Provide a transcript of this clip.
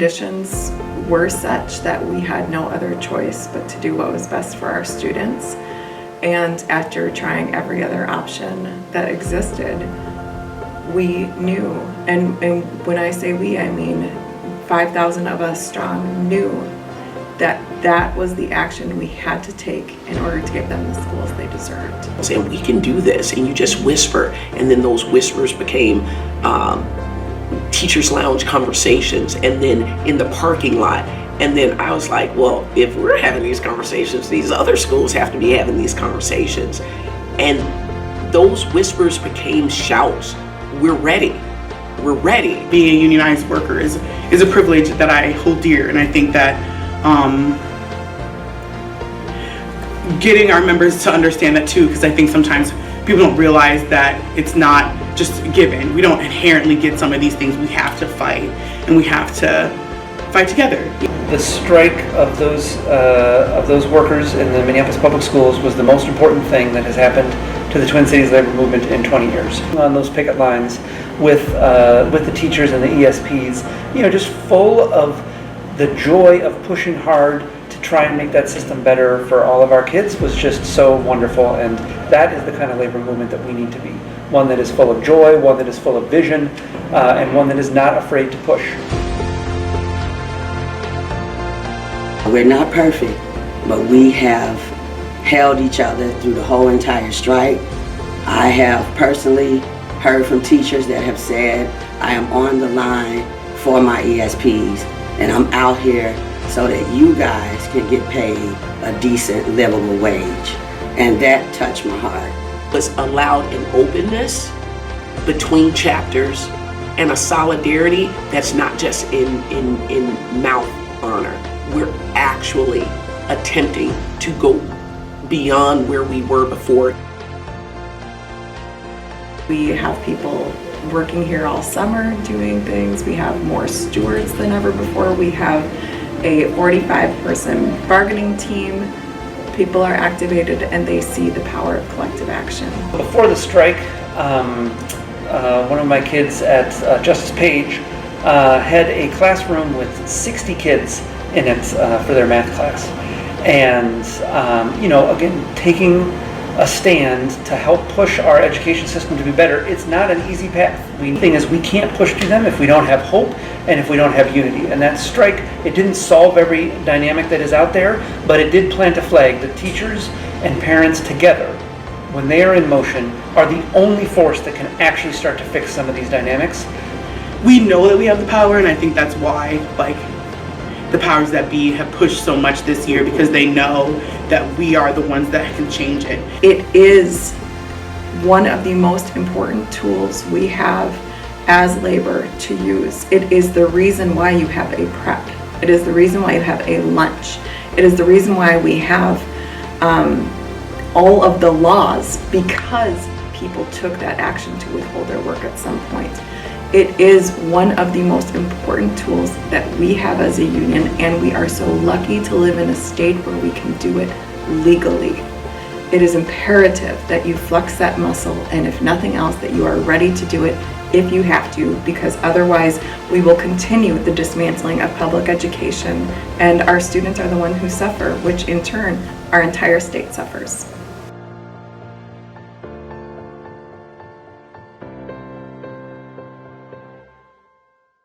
conditions were such that we had no other choice but to do what was best for our students. And after trying every other option that existed, we knew, and when I say we, I mean 5,000 of us strong, knew that that was the action we had to take in order to give them the schools they deserved. And we can do this, and you just whisper, and then those whispers became teachers' lounge conversations, and then in the parking lot. And then I was like, well, if we're having these conversations, these other schools have to be having these conversations. And those whispers became shouts. We're ready. We're ready. Being a unionized worker is a privilege that I hold dear, and I think that getting our members to understand that too, because I think sometimes people don't realize that it's not just given. We don't inherently get some of these things. We have to fight, and we have to fight together. The strike of those workers in the Minneapolis public schools was the most important thing that has happened to the Twin Cities labor movement in 20 years. On those picket lines with the teachers and the ESPs, just full of the joy of pushing hard to try and make that system better for all of our kids was just so wonderful. And that is the kind of labor movement that we need to be. One that is full of joy, one that is full of vision, and one that is not afraid to push. We're not perfect, but we have held each other through the whole entire strike. I have personally heard from teachers that have said, I am on the line for my ESPs, and I'm out here so that you guys can get paid a decent, livable wage. And that touched my heart. Was allowed an openness between chapters and a solidarity that's not just in mouth honor. We're actually attempting to go beyond where we were before. We have people working here all summer doing things. We have more stewards than ever before. We have a 45-person bargaining team. People are activated and they see the power of collective action. Before the strike, one of my kids at Justice Page had a classroom with 60 kids in it for their math class. And, again, taking a stand to help push our education system to be better, it's not an easy path. The thing is, we can't push through them if we don't have hope and if we don't have unity. And that strike, it didn't solve every dynamic that is out there, but it did plant a flag. The teachers and parents together, when they are in motion, are the only force that can actually start to fix some of these dynamics. We know that we have the power, and I think that's why, the powers that be have pushed so much this year, because they know that we are the ones that can change it. It is one of the most important tools we have as labor to use. It is the reason why you have a prep. It is the reason why you have a lunch. It is the reason why we have all of the laws, because people took that action to withhold their work at some point. It is one of the most important tools that we have as a union, and we are so lucky to live in a state where we can do it legally. It is imperative that you flex that muscle, and if nothing else, that you are ready to do it if you have to, because otherwise we will continue the dismantling of public education, and our students are the ones who suffer, which in turn our entire state suffers.